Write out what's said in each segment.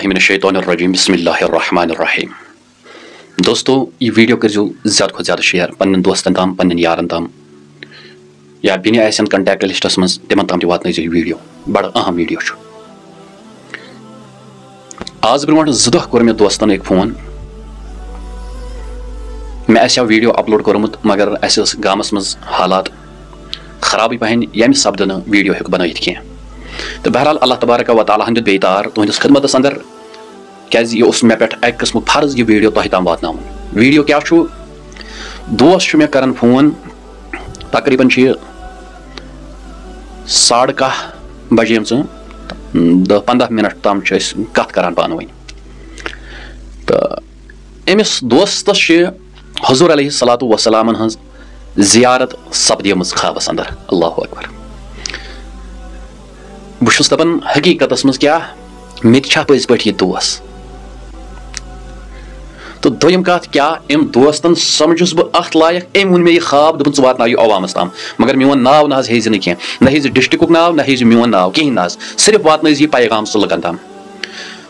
बिल्लाहि मिनश्शैतानिर्रजीम बिस्मिल्लाहिर्रहमानिर्रहीम। दोस्तों ये वीडियो करो ज़्यादा खुद ज़्यादा शेयर पन्न दोस्तन ताम पन्न यारन ताम या बिन आसन कंटैक्ट लिस्टस मज तिमन ताम वात वीडियो बड़ अहम वीडियो छु। आज ब्रोट 2 दह कोर मे दोस्तन एक फोन मे आसा वीडियो अपलोड कोरमुत मगर अस गामस मज हालात खराबी पहन यम सपद वीडियो हेक बनाइथ कह। तो बहरहाल अल्लाह तबारक व तआला हंद बेतार तुहंदिस खिदमतस अंदर क्या मे पे एक किस्म फर्ज यह वीडियो तह ताम वात वीडियो क्या दोस्त मे कर फोन तकरीबन 10:30 बजे 10-15 मिनट ताम कत करान पान वन। तो अमिस दोस्तस हुजूर अलैहिस्सलातु हज जियारत सपदीमज ख्वाबस अंदर। अल्लाहु अकबर। बहुत दपान हकीकत मज क्या मे पज पे यह दोस्त। तो दोयम कत क्या अम दोस्तन समझुस बह अत लायक अम वो मे यह ख्वाब दोपन च वात अवामस ताम मगर मोन नाव ना हेज कह न हेज डिस्ट्रिक्ट नाव न हेज मोन नाव कहीं ना सिर्फ वात यह पैगाम सह लुकन ताम।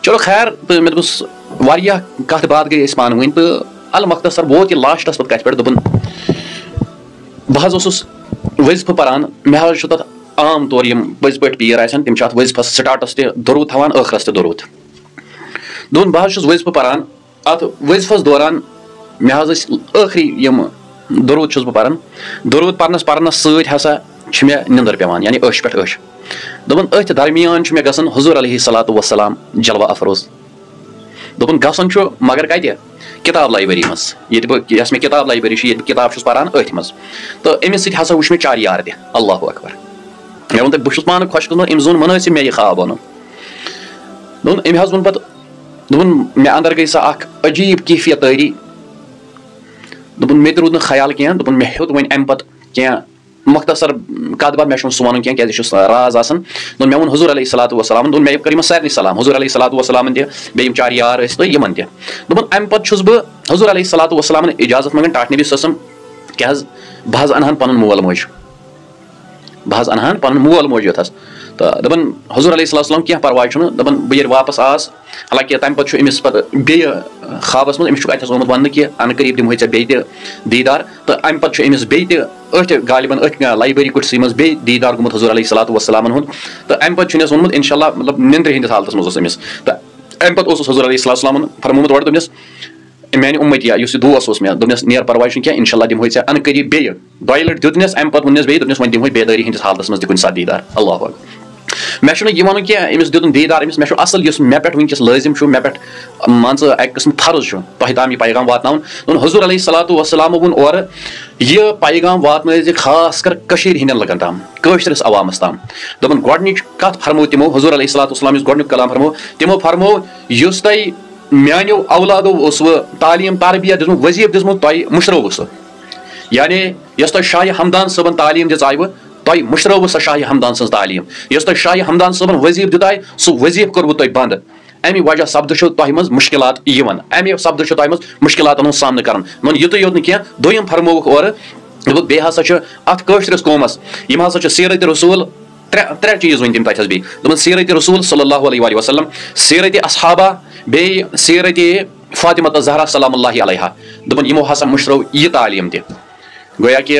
चलो खैर तो मे दोस वारिया कत बात गई पान वन तो अल मख्तसर वोत यह लास्टस पे कत पे दोपन बह वज़ीफ़ पारान मे तथ आम तौर पज पे पीर आसन तम वज़ीफ़स स्टार्टस दरूद थवान आखरस दरूद दोन बह वज़ीफ़ पारान अत वज़ीफ़स दौरान मे आखरी यम दरूद बह पारान दरूद परनस ससा मे निंदर पेवान यानी अश पे अश दोपन अथ दरमियान मे गसन हुजूर अलैहिस्सलातु जलवा अफरोज दोपन गसन मगर कत किताब लाइब्रेरी मज ये मे किताब लाइब्रेरी ये किताब पारान अथ मज। तो अमिस ससा वुच मे चार यार तह। अल्लाहु अकबर। मे वो बहुत पान खुश अम जोन मुनासिब मे यह ख्वाब वन दोन अम वो पे दोपन मे अंदर गई सा अजीब कैफियत तैरी दोपन मे रूद ख्याल कह दोपन मे हेत वन अम पे क्या मुख्तसर कत बात मे सह वन कह क्या राज आसन दोन मे वो हुजूर अलैहिस्सलातु दोन मे कर सारे सलाम हुजूर अलैहिस्सलातु बे चार यार तो यमन दोपन अम पे बह हुजूर अलैहिस्सलातु इजाजत मंगन टाट नबी ससम क्या बह अनहान पन मोल मोज बह अनहान पन मोल मोज योथस। तो दपन हुजूर अलैहिस्सलातु क्या परवाह दपन बह वापस आस हालांकि तम पे अमिस पे ख्वाबस मज अमिस अत ओमुत वन कि अन करीब दिमहे ऐ बे दीदार। तो अम पे अमिस बे अथ गालिबन अथ लाइब्रेरी कुर्सी मज बे दीदार गुमुत हुजूर अलैहिस्सलातु हुंद। तो अम पे वोनमुत इंशाअल्लाह मतलब निंद्र हंदिस हालतस मज अमिस। तो अम पे हुजूर अलैहिस्सलातु फरमोमुत ओर दोपनस मानी उम्मतिया इस दोस्त मे दोपनस नेर परवाह क्या इंशाअल्लाह दिमहे ऐ अन करीब बे 2 लट दितनस अम पे वोनस बे दोपनस वन दिमहे बेदारी हंदिस हालतस मज कुन साथ दीदार। अल्लाहु अकबर। मे यह वन क्या अमिस दितुन दीदार अमिस मे असल मे पे वनकस लाजिम मे पे मान एक किस्म फर्ज तह ताम यह पैगाम वात हुजूर अलैहिस्सलातु वोन और यह पैगाम वात खास कर हंदन लुकन ताम कशरस अवामस ताम दोपन गोडनिच कत फरमो तिमो हुजूर अलैहिस्सलातु गोडनुक कलाम फरमो तिमो फरमो युस तय म्यानो औलादो तालीम तरबियत दिसमुत वजीफ दिसमुत तय मुशरो सह यानी यस तय शाह हमदान सबन तालीम दिज आयव तय मुशरो सह शाह हमदान सज तालीम यस तय शाह हमदान सबन वजीफ दिताय सह वजीफ कर्वु तय बंद अमि वजह सपद तह मज मुश्किलात अमि सपद तह मज मुश्किलातन हुंद सामना करन वन युत योत न कह दोयम फरमोवुक और बे हसा अत कशरस कौमस यम हसा सीरत रसूल त्रे चीज वन तम तथस बे दोपन सीरत रसूल सल्लल्लाहु अलैहि वसल्लम सीरत असहाबा बे सीरत फातिमा ज़हरा सलामुल्लाहि अलैहा दोपन यमो हसा मुशरो यह तालीम तह गोया कि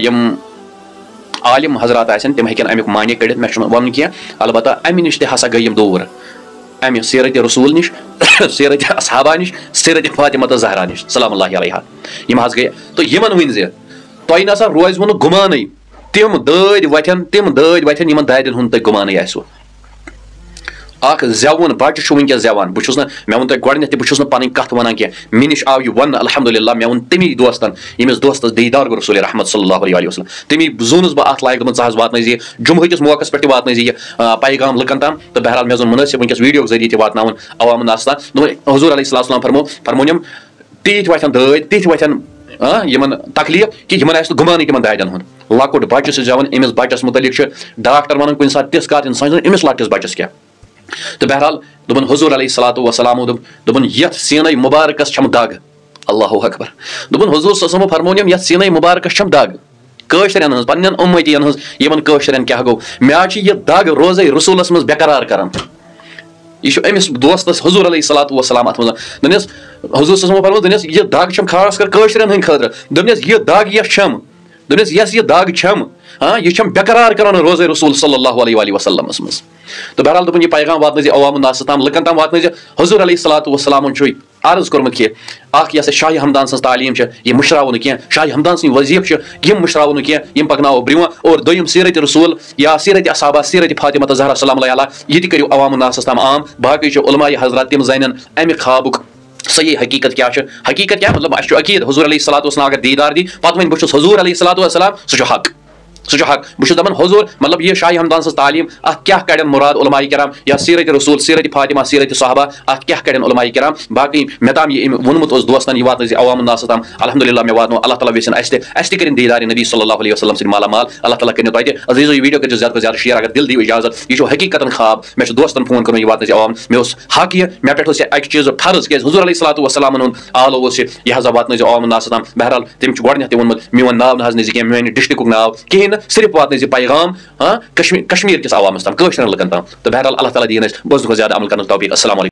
यम आलिम हजरात आसन तम हेकन अमुक मानी कड़ित मे वन कह अलबत्ता अमि निश हसा गई दूर अमि सीरत रसूल निश सीरत असहाबा निश सीरत फातिमा ज़हरा निश सलामुल्लाहि अलैहा यम हज गए। तो यमन वन तह नसा रोज वो गुमान तम दाद वथन यमन दादन हुंद तह गुमान आसो ज़ेवन बच्चे वनकस ज़ेवान बहुत मे वो गोडनथ बहुत पन कत वन कह मे निश आव यह वन अल्हम्दुलिल्लाह मे वो तमी दोस्तन यमिस दोस्तस दीदार गो रसूल रहमत सल्लल्लाहु अलैहि वसल्लम तमी जोनस बह अत लायक ज़ वात जुम्मे किस मौकस पे वात पैगाम लुकन ताम। तो बहरहाल मे जोन मुनासिब वनकस वीडियो जरिए वात अवामन आस्ता हुजूर अलैहिस्सलातु फरमोनिम तीत वथन दाद तीत वथन यमन तकलीफ कि यमन आस गुमान तम दादन हुंद लकुट बच्चे से जवान अमिस बच्चस मुतलिक डॉक्टर वन कुछ सात तिस कत इंसान अमिस लकटिस बच्चस क्या। तो बहरहाल दोपन हुजूर अलैहिस्सलातु दोपन यथ सीने मुबारकस छम दाग। अल्लाहु अकबर। दोपन हुजूर सल्लल्लाहु फरमोनिम यथ सीने मुबारकस छम दाग कशरन हज पन्न उम्मतियन हज यमन कशरन क्या गो मे यह दाग रोजे रसूलस मज बेकरार करन यह अमिस दोस्तस हुजूर अलैहिस्सलाम अत मज दनिस हुजूर सल्लल्लाहु अलैहि वसल्लम दनिस यह दाग छम खास कर कशरन हन खतर दनिस यह दाग यह छम दनिस यस यह दाग छम हाँ यह छम बेकरार करान रोज़े रसूल सल्लल्लाहु अलैहि वसल्लम मज तो बहरहाल दोपन यह पैगाम वातन अवाम नास ताम लकन ताम वातन हुजूर अलैहिस्सलाम अर्ज कोर्मुत कि अख यह शाह हमदान सज तालीम यह मुशराव कह शाह हमदान सद वजीफ यम मुशराव कह यम पकनाव ब्रुह और दोयम सीरत रसूल या सीरत असहाबा सीरत फातिमा ज़हरा सलाम अलैहा यह करो अवाम नास ताम आम बाकी उलमाए हजरात तम जानन अमि ख्वाबुक सही हकीकत क्या मतलब अस अकीद हुजूर अलैहिस्सलाम अगर दीदार दी पत वन बस हुजूर अलैहिस्सलाम सह हक बस दपान हुजूर मतलब यह शाह हमदान सज तालीम अत क्या कड़न मुराद उलमाए किराम या सीरत रसूल सीरत फातिमा सीरत सहाबा अत क्या कड़न उलमाए किराम बाकी मे ताम यह वोनमुत दोस्तन यह वात अवाम नास ताम अल्हम्दुलिल्लाह मे वात अल्लाह ताला वेसन अस कर दीदार नबी सल्लल्लाहु अलैहि वसल्लम सद माला माल अल्लाह ताला कर तोते अजीज़ो यह वीडियो कर ज़्यादा ज़्यादा शेयर अगर दिल दी इजाजत यह हकीकतन ख्वाब मे दोस्तन फोन कर यह वात अवाम मे हक यह मे पे अक चीज़ फर्ज क्या हुजूर अलैहिस्सलाम आलो यह वात अवाम नास ताम बहरहाल तम गोडनथ वोनमुत मोन नाव ना कह मेन डिस्ट्रिक्ट नाव कहें सिर्फ वात पैगाम हाँ कश्मीर किस आवाम ताम कशरन लकन ताम तो बहरहाल अल्लाह ताला दीन बस ज़्यादा अमल कर तौफीक। अस्सलाम वालेकुम।